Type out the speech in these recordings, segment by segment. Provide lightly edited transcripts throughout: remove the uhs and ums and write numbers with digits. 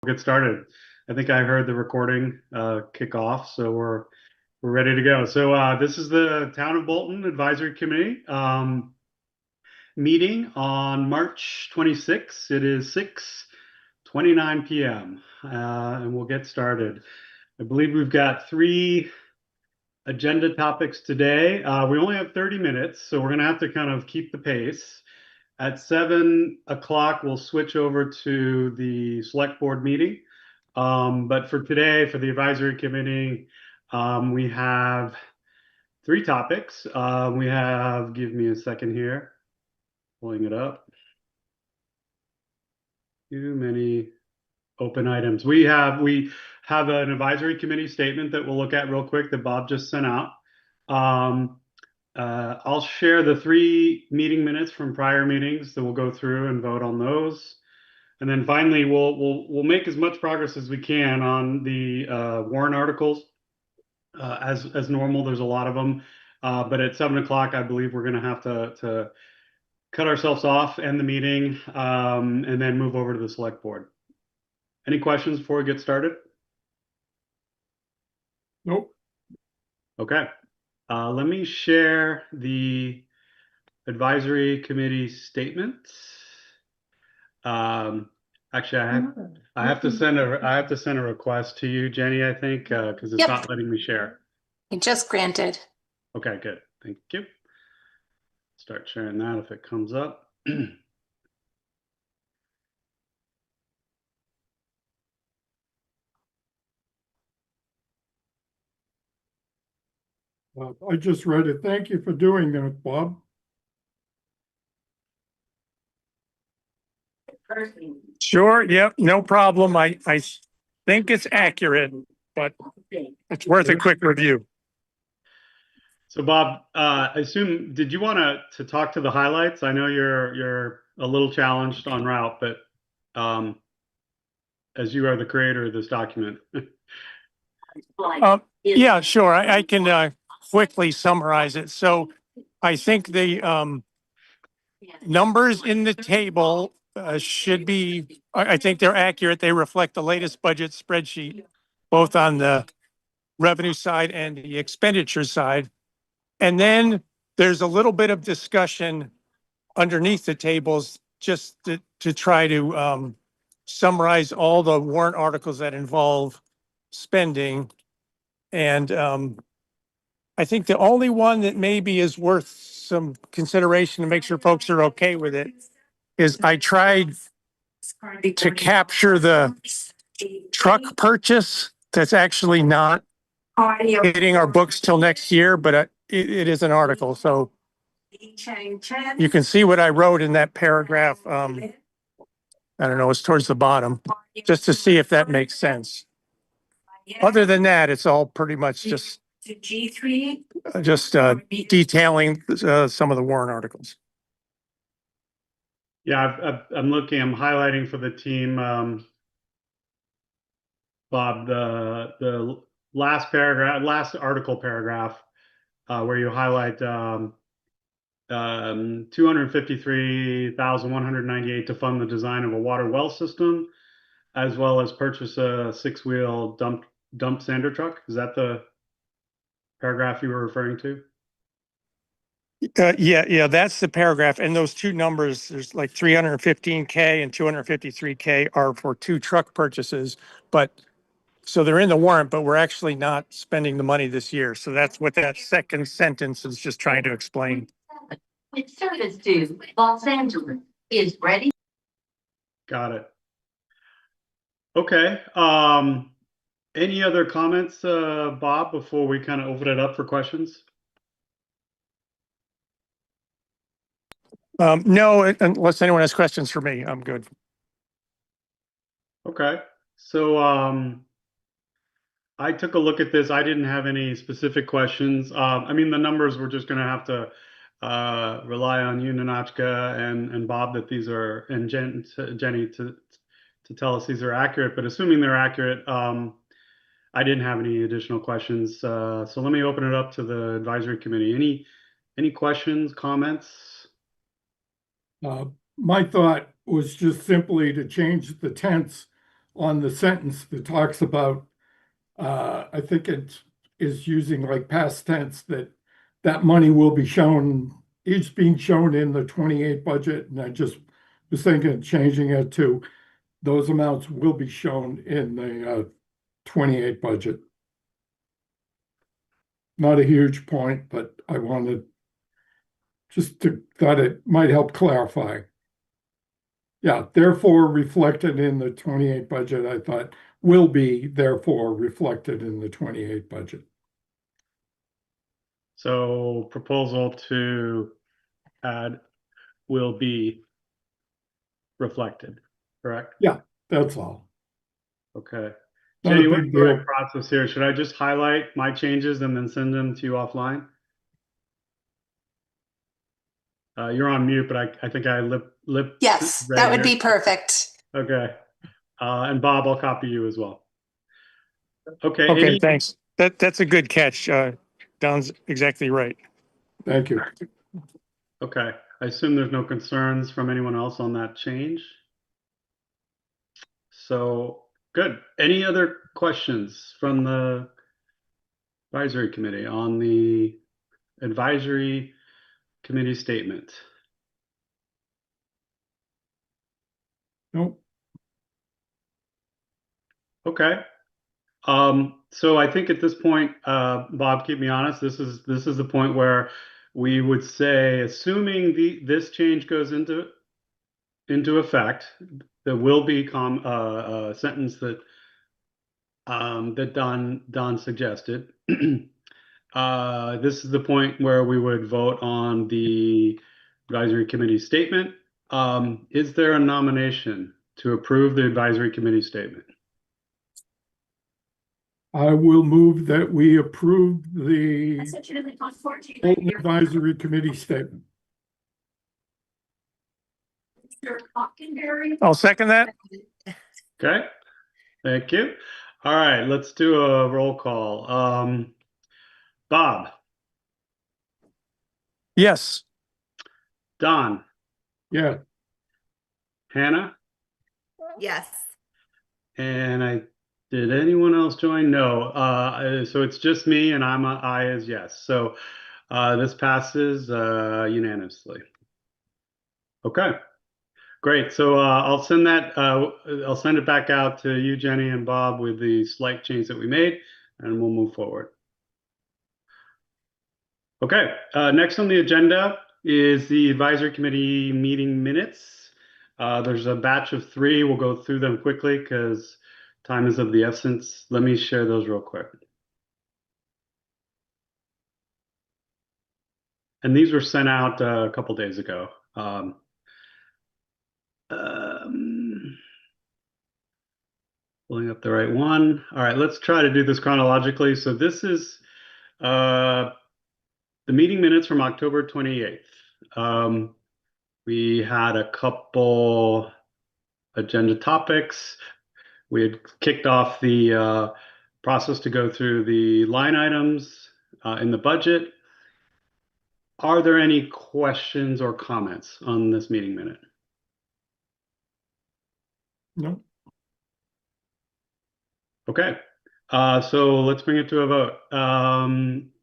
Get started. I think I heard the recording kick off, so we're ready to go. So this is the Town of Bolton Advisory Committee meeting on March 26th. It is 6:29 p.m. And we'll get started. I believe we've got three agenda topics today. We only have 30 minutes, so we're going to have to kind of keep the pace. At 7 o'clock, we'll switch over to the select board meeting. But for today, for the advisory committee, we have three topics. Give me a second here, pulling it up. Too many open items. We have an advisory committee statement that we'll look at real quick that Bob just sent out. I'll share the three meeting minutes from prior meetings that we'll go through and vote on those. And then finally, we'll make as much progress as we can on the warrant articles. As normal, there's a lot of them. But at 7 o'clock, I believe we're going to have to cut ourselves off, end the meeting, and then move over to the select board. Any questions before we get started? Nope. Okay. Let me share the advisory committee statements. Actually, I have to send a request to you, Jenny, I think, because it's not letting me share. It just granted. Okay, good. Thank you. Start sharing that if it comes up. I just read it. Thank you for doing that, Bob. Sure. Yep. No problem. I think it's accurate, but it's worth a quick review. So Bob, I assume, did you want to talk to the highlights? I know you're a little challenged en route, but as you are the creator of this document. Yeah, sure. I can quickly summarize it. So I think the numbers in the table should be, I think they're accurate. They reflect the latest budget spreadsheet, both on the revenue side and the expenditure side. And then there's a little bit of discussion underneath the tables just to try to summarize all the warrant articles that involve spending. And I think the only one that maybe is worth some consideration to make sure folks are okay with it is I tried to capture the truck purchase that's actually not hitting our books till next year, but it is an article. So you can see what I wrote in that paragraph. I don't know, it's towards the bottom, just to see if that makes sense. Other than that, it's all pretty much just detailing some of the warrant articles. Yeah, I'm highlighting for the team, Bob, the last article paragraph, where you highlight 253,198 to fund the design of a water well system, as well as purchase a 6-wheel dump sander truck. Is that the paragraph you were referring to? Yeah, that's the paragraph. And those two numbers, there's like 315K and 253K are for two truck purchases. But so they're in the warrant, but we're actually not spending the money this year. So that's what that second sentence is just trying to explain. With service to Los Angeles is ready. Got it. Okay. Any other comments, Bob, before we kind of open it up for questions? No, unless anyone has questions for me, I'm good. Okay. So I took a look at this. I didn't have any specific questions. I mean, the numbers, we're just going to have to rely on you, Ninotchka, and Bob, that these are, and Jenny to tell us these are accurate. But assuming they're accurate, I didn't have any additional questions. So let me open it up to the advisory committee. Any questions, comments? My thought was just simply to change the tense on the sentence that talks about, I think it is using like past tense, that money will be shown, is being shown in the 28 budget. And I just was thinking of changing it to those amounts will be shown in the 28 budget. Not a huge point, but I wanted thought it might help clarify. Yeah, therefore reflected in the 28 budget, I thought will be therefore reflected in the 28 budget. So proposal to add will be reflected, correct? Yeah, that's all. Okay. Not a Jenny, what's big the right deal. process here? Should I just highlight my changes and then send them to you offline? You're on mute, but I think I lip. Yes, read that would here. be perfect. Okay. And Bob, I'll copy you as well. Okay. Okay, any- thanks. That's a good catch. Don's exactly right. Thank you. Okay. I assume there's no concerns from anyone else on that change. So good. Any other questions from the advisory committee on the advisory committee statement? Nope. Okay. So I think at this point, Bob, keep me honest, this is the point where we would say, assuming this change goes into effect, there will be a sentence that that Don suggested. This is the point where we would vote on the advisory committee statement. Is there a nomination to approve the advisory committee statement? I will move that we approve the Bolton Advisory Committee statement. I'll second that. Okay, thank you. All right, let's do a roll call. Bob, Yes. Don, Yeah, Hannah, Yes. and did anyone else join? No. So it's just me, and I as yes. So this passes unanimously. Okay, great. So I'll send that. I'll send it back out to you, Jenny, and Bob with the slight change that we made, and we'll move forward. Okay. Next on the agenda is the advisory committee meeting minutes. There's a batch of 3. We'll go through them quickly because time is of the essence. Let me share those real quick. And these were sent out a couple days ago. Pulling up the right one. All right, let's try to do this chronologically. So this is the meeting minutes from October 28th. We had a couple agenda topics. We had kicked off the process to go through the line items in the budget. Are there any questions or comments on this meeting minute? no, Okay, so let's bring it to a vote.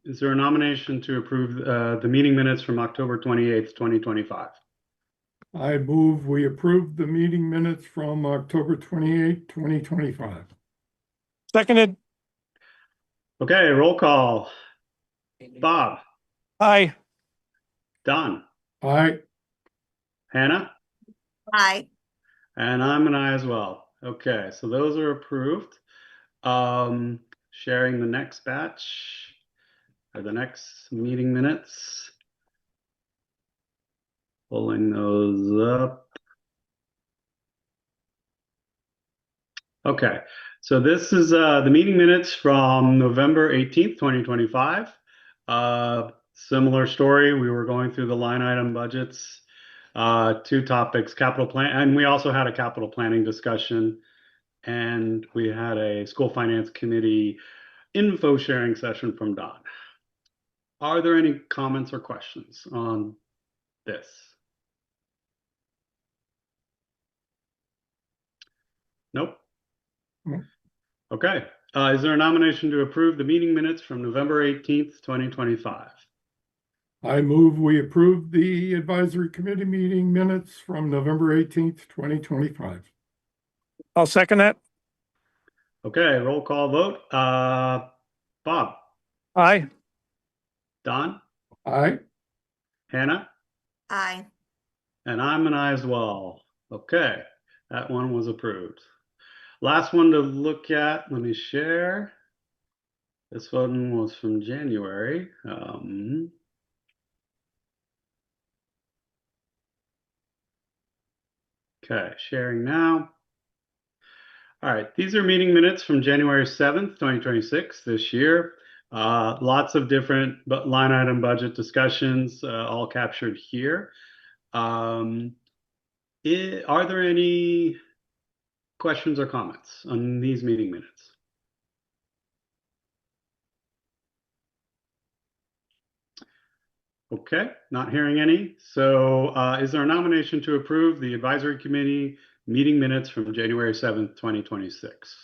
Is there a nomination to approve the meeting minutes from October 28th, 2025? I move we approve the meeting minutes from October 28, 2025. Seconded. Okay, roll call. Bob, Aye. Don, Aye, Hannah, Aye. and I'm an aye as well. Okay, so those are approved. Sharing the next batch or the next meeting minutes. Pulling those up. Okay, so this is the meeting minutes from November 18th, 2025. Similar story, we were going through the line item budgets. 2 topics, capital plan, and we also had a capital planning discussion, and we had a school finance committee info sharing session from Don. Are there any comments or questions on this? Nope. Okay, is there a nomination to approve the meeting minutes from November 18th, 2025? I move we approve the advisory committee meeting minutes from November 18th, 2025. I'll second that. Okay, roll call vote. Bob, Aye. Don, Aye. Hannah, Aye. and I'm an aye as well. Okay, that one was approved. Last one to look at, let me share. This one was from January. Okay, sharing now. All right, these are meeting minutes from January 7th, 2026, this year. Lots of different line item budget discussions, all captured here. Are there any questions or comments on these meeting minutes? Okay, not hearing any. So is there a nomination to approve the advisory committee meeting minutes from January 7th, 2026?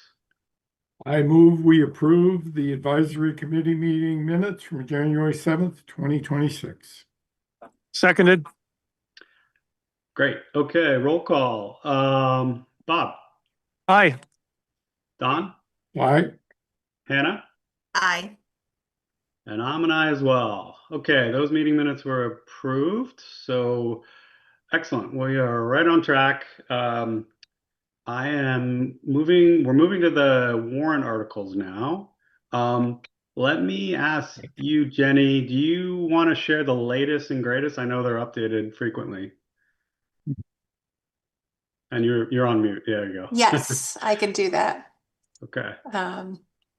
I move we approve the advisory committee meeting minutes from January 7th, 2026. Seconded. Great. Okay, roll call. Bob, Aye. Don, Aye. Hannah, Aye. and I'm an aye as well. Okay, those meeting minutes were approved. So excellent. We are right on track. We're moving to the warrant articles now. Let me ask you, Jenny, do you want to share the latest and greatest? I know they're updated frequently. And you're on mute. There you go. Yes, I can do that. Okay. Let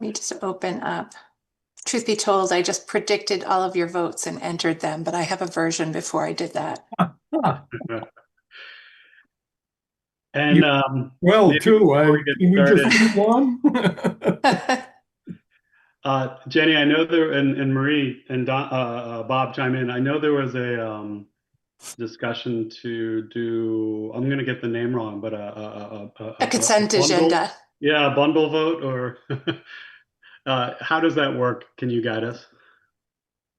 me just open up. Truth be told, I just predicted all of your votes and entered them, but I have a version before I did that. And Well, maybe too, before we get can we just started- move on? Jenny, I know there and Marie and Bob chime in. I know there was a discussion to do. I'm going to get the name wrong, but A consent bundle? agenda. Yeah, a bundle vote, or how does that work? Can you guide us?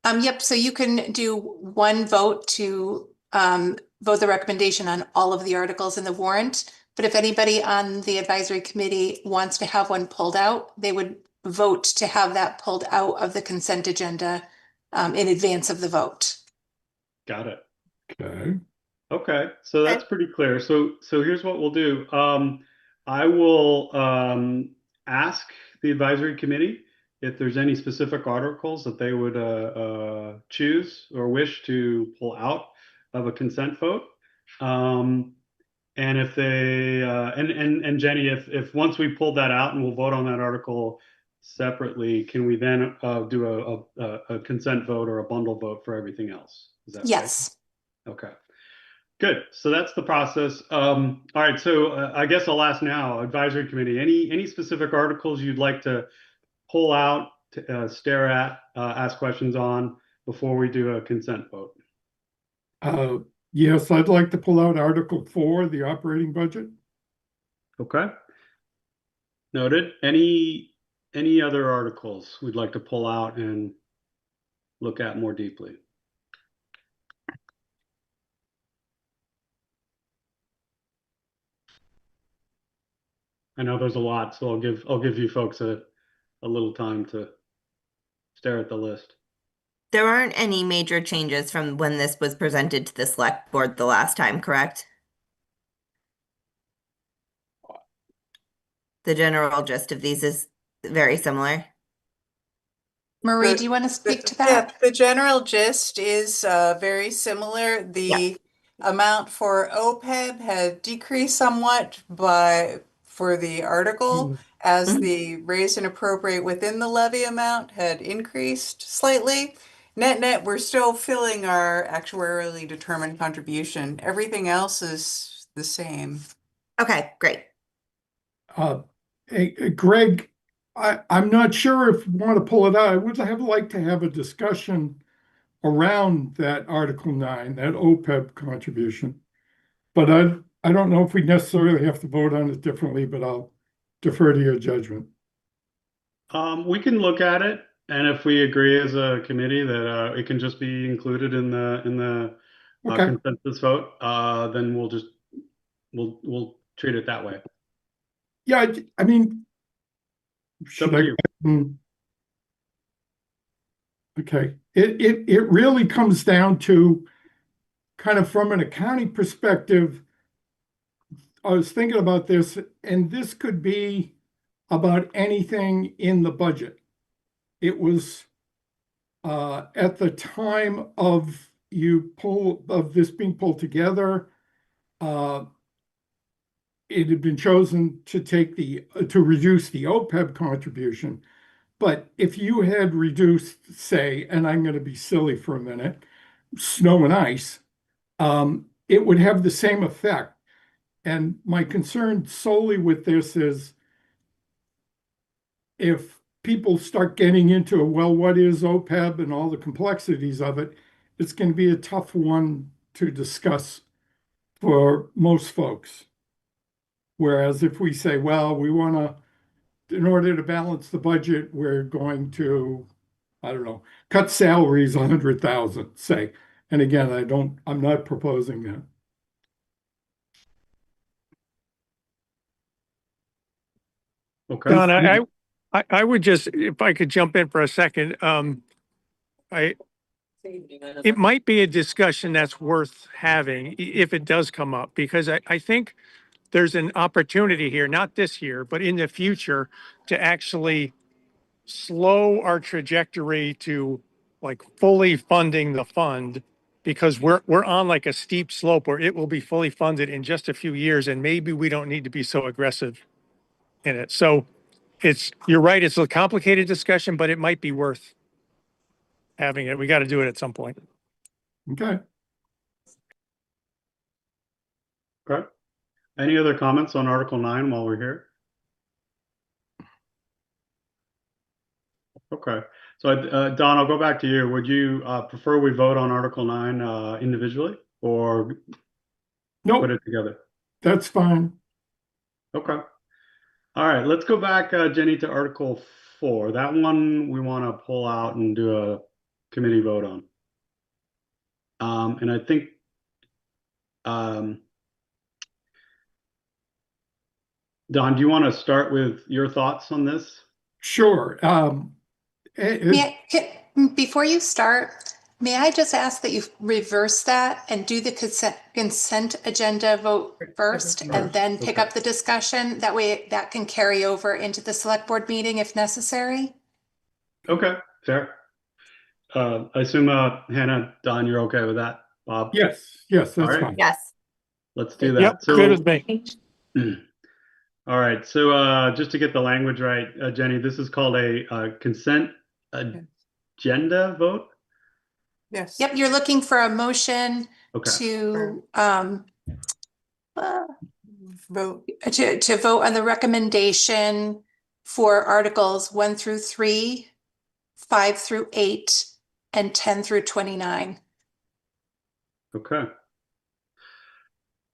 Yep, so you can do one vote to vote the recommendation on all of the articles in the warrant. But if anybody on the advisory committee wants to have one pulled out, they would vote to have that pulled out of the consent agenda in advance of the vote. Got it. Okay. Okay, so that's pretty clear. So here's what we'll do. I will ask the advisory committee if there's any specific articles that they would choose or wish to pull out of a consent vote. And if they and Jenny, if once we pull that out and we'll vote on that article separately, can we then do a consent vote or a bundle vote for everything else? Is that right? Yes. Okay. Good. So that's the process. All right. So I guess I'll ask now, advisory committee, any specific articles you'd like to pull out, stare at, ask questions on before we do a consent vote? Yes, I'd like to pull out Article 4, the operating budget. Okay. Noted. Any other articles we'd like to pull out and look at more deeply? I know there's a lot, so I'll give you folks a little time to stare at the list. There aren't any major changes from when this was presented to the select board the last time, correct? The general gist of these is very similar. Marie, do you want to speak to that? Yeah, the general gist is very similar. The amount for OPEB had decreased somewhat for the article, as the raise and appropriate within the levy amount had increased slightly. Net, we're still filling our actuarially determined contribution. Everything else is the same. Okay, great. Hey, Greg, I'm not sure if you want to pull it out. I would like to have a discussion around that Article 9, that OPEB contribution. But I don't know if we necessarily have to vote on it differently, but I'll defer to your judgment? We can look at it, and if we agree as a committee that it can just be included in the Okay, consensus vote, then we'll treat it that way. yeah, I mean, It's up should to I? you. Okay, it really comes down to kind of from an accounting perspective. I was thinking about this, and this could be about anything in the budget. It was at the time of this being pulled together, it had been chosen to reduce the OPEB contribution. But if you had reduced, say, and I'm going to be silly for a minute, snow and ice, it would have the same effect. And my concern solely with this is if people start getting into, well, what is OPEB and all the complexities of it, it's going to be a tough one to discuss for most folks. Whereas if we say, well, we want to, in order to balance the budget, we're going to, I don't know, cut salaries 100,000, say. And again, I'm not proposing that. Okay. Don, I would just, if I could jump in for a second, it might be a discussion that's worth having if it does come up, because I think there's an opportunity here, not this year, but in the future, to actually slow our trajectory to like fully funding the fund, because we're on like a steep slope where it will be fully funded in just a few years, and maybe we don't need to be so aggressive in it. So you're right, it's a complicated discussion, but it might be worth having it. We got to do it at some point. Okay. Okay. Any other comments on Article 9 while we're here? Okay. So, Don, I'll go back to you. Would you prefer we vote on Article 9 individually or put Nope, it together? that's fine. Okay. All right. Let's go back, Jenny, to Article 4. That one we want to pull out and do a committee vote on. And I think Don, do you want to start with your thoughts on this? Sure. Before you start, may I just ask that you reverse that and do the consent agenda vote first and then pick Okay. up the discussion? That way that can carry over into the select board meeting if necessary. Okay, fair. I assume, Hannah, Don, you're okay with that? Bob? Yes, that's All right. fine. Yes. Let's do that. Yep, good with me. All right. So just to get the language right, Jenny, this is called a consent agenda vote? Yes. Yep, you're looking for a motion Okay. to Vote. to vote on the recommendation for Articles 1 through 3, 5 through 8, and 10 through 29. Okay.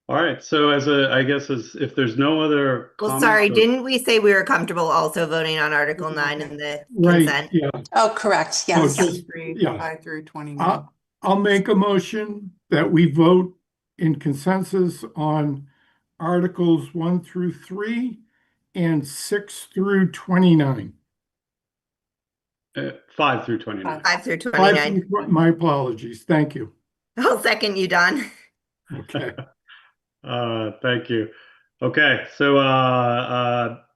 All right. So I guess if there's no other Well, comments sorry, or- didn't we say we were comfortable also voting on Article 9 in the Right, consent? yeah. Oh, correct, Oh, yes. just, yeah. 5 through 29. I'll make a motion that we vote in consensus on Articles 1 through 3 and 6 through 29. 5 through 29. 5 through 5 29. through- My apologies. Thank you. I'll second you, Don. Okay. Thank you. Okay. So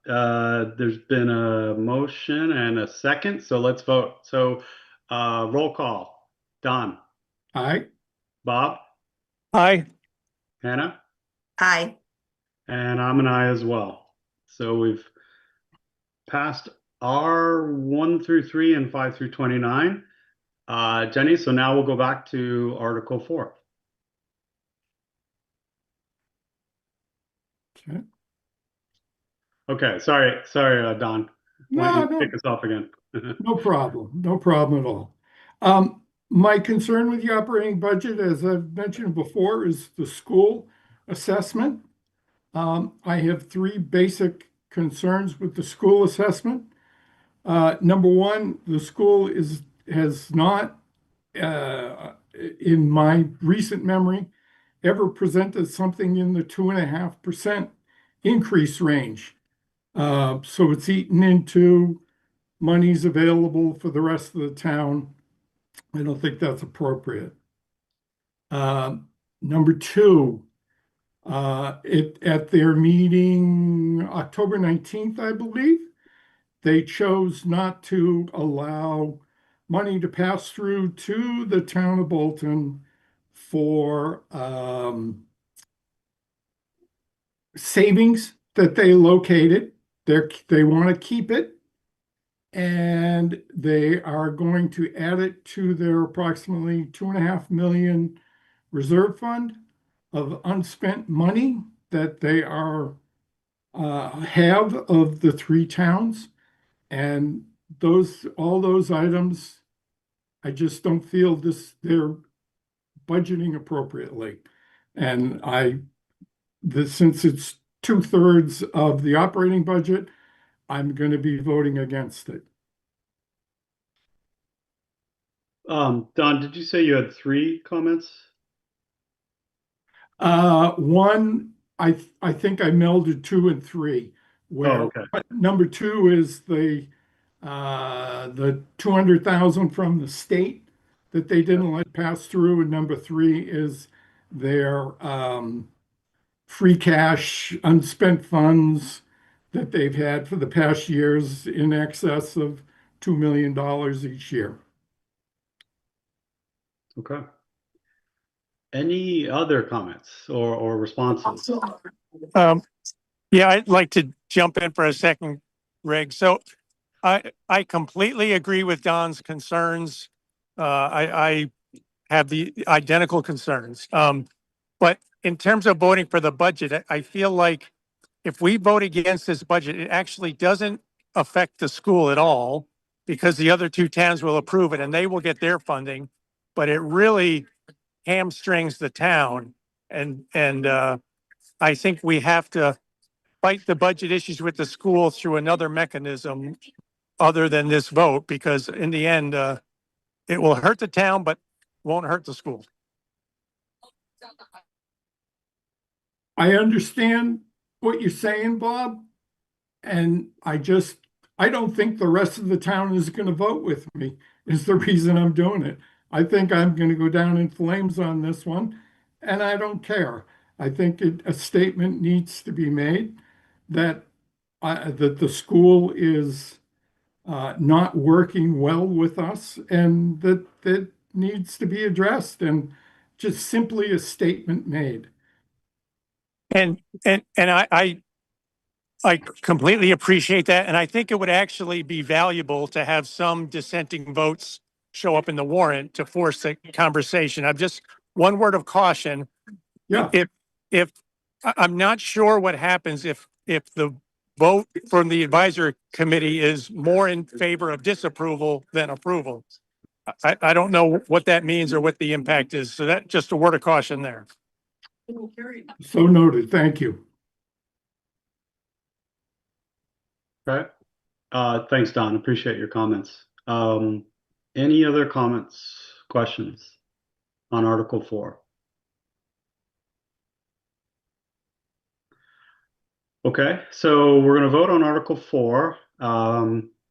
there's been a motion and a second. So let's vote. So roll call. Don, Aye. Bob, Aye. Hannah, Aye. and I'm an aye as well. So we've passed R1 through 3 and 5 through 29. Jenny, so now we'll go back to Article 4. Okay. Okay, sorry, Don. Why No, don't you no, kick us off again? no problem. No problem at all. My concern with the operating budget, as I've mentioned before, is the school assessment. I have three basic concerns with the school assessment. Number one, the school has not, in my recent memory, ever presented something in the 2.5% increase range. So it's eaten into monies available for the rest of the town. I don't think that's appropriate. Number two, at their meeting October 19th, I believe, they chose not to allow money to pass through to the town of Bolton for savings that they located. They want to keep it, and they are going to add it to their approximately 2.5 million reserve fund of unspent money that they are have of the three towns. And all those items, I just don't feel they're budgeting appropriately. And since it's 2/3 of the operating budget, I'm going to be voting against it. Don, did you say you had 3 comments? One, I think I melded 2 and 3. Where okay. number 2 is the 200,000 from the state that they didn't let pass through, and number 3 is their free cash unspent funds that they've had for the past years in excess of $2 million each year. Okay. Any other comments or responses? Yeah, I'd like to jump in for a second, Greg. So I completely agree with Don's concerns. I have the identical concerns. But in terms of voting for the budget, I feel like if we vote against this budget, it actually doesn't affect the school at all because the other 2 towns will approve it and they will get their funding, but it really hamstrings the town. And I think we have to fight the budget issues with the school through another mechanism other than this vote, because in the end, it will hurt the town, but won't hurt the school. I understand what you're saying, Bob, and I don't think the rest of the town is going to vote with me, is the reason I'm doing it. I think I'm going to go down in flames on this one, and I don't care. I think a statement needs to be made that the school is not working well with us, and that needs to be addressed, and just simply a statement made. And I completely appreciate that. And I think it would actually be valuable to have some dissenting votes show up in the warrant to force the conversation. I'm just one word of caution. Yeah. If I'm not sure what happens if the vote from the advisory committee is more in favor of disapproval than approval. I don't know what that means or what the impact is. So that just a word of caution there. So noted. Thank you. Okay. Thanks, Don. Appreciate your comments. Any other comments, questions on Article 4? Okay, so we're going to vote on Article 4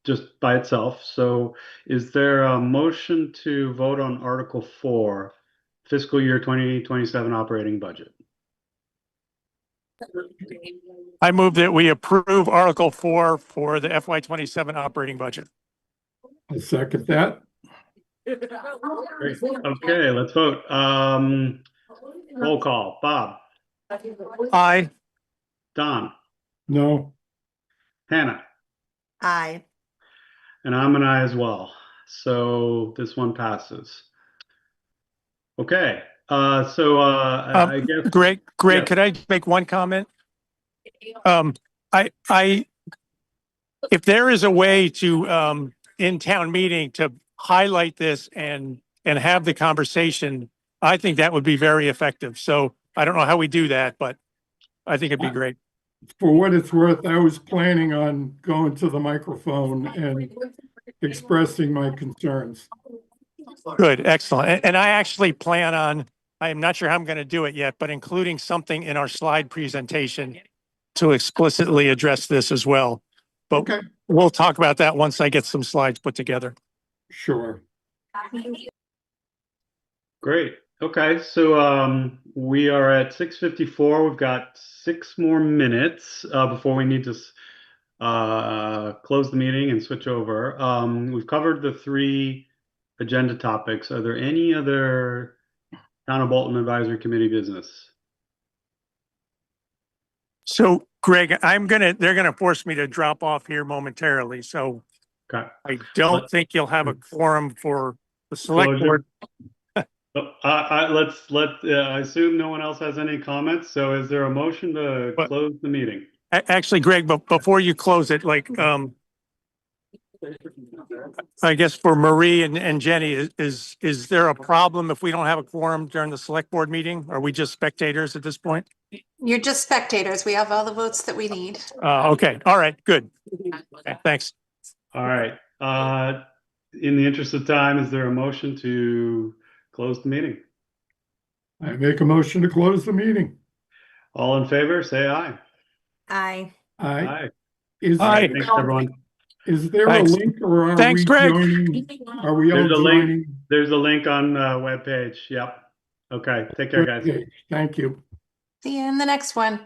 just by itself. So is there a motion to vote on Article 4, fiscal year 2027 operating budget? I move that we approve Article 4 for the FY27 operating budget. I second that. Great. Okay, let's vote. Roll call. Bob. Aye. Don. No. Hannah. Aye. And I'm an aye as well. So this one passes. Okay. I guess Greg, yeah. could I make one comment? If there is a way to, in town meeting to highlight this and have the conversation, I think that would be very effective. So I don't know how we do that, but I think it'd be great. for what it's worth, I was planning on going to the microphone and expressing my concerns. Good, excellent. And I actually plan on, I am not sure how I'm going to do it yet, but including something in our slide presentation to explicitly address this as well. But Okay, we'll talk about that once I get some slides put together. sure. Great. Okay, so we are at 6:54. We've got 6 more minutes before we need to close the meeting and switch over. We've covered the 3 agenda topics. Are there any other Town of Bolton Advisory Committee business? So Greg, they're gonna force me to drop off here momentarily. So Okay. I don't think you'll have a quorum for the select Closure. board. I assume no one else has any comments. So is there a motion to But- close the meeting? Actually, Greg, but before you close it, I guess for Marie and Jenny, is there a problem if we don't have a quorum during the select board meeting? Are we just spectators at this point? You're just spectators. We have all the votes that we need. Okay, all right, good. Okay, thanks. All right. In the interest of time, is there a motion to close the meeting? I make a motion to close the meeting. All in favor, say aye. Aye. Aye. Aye. Thanks, everyone. Is there a Thanks. link or are Thanks, we Greg. joining? Are we all There's a link. joining? There's a link on webpage. Yep. Okay. Take care, guys. Okay, thank you. See you in the next one.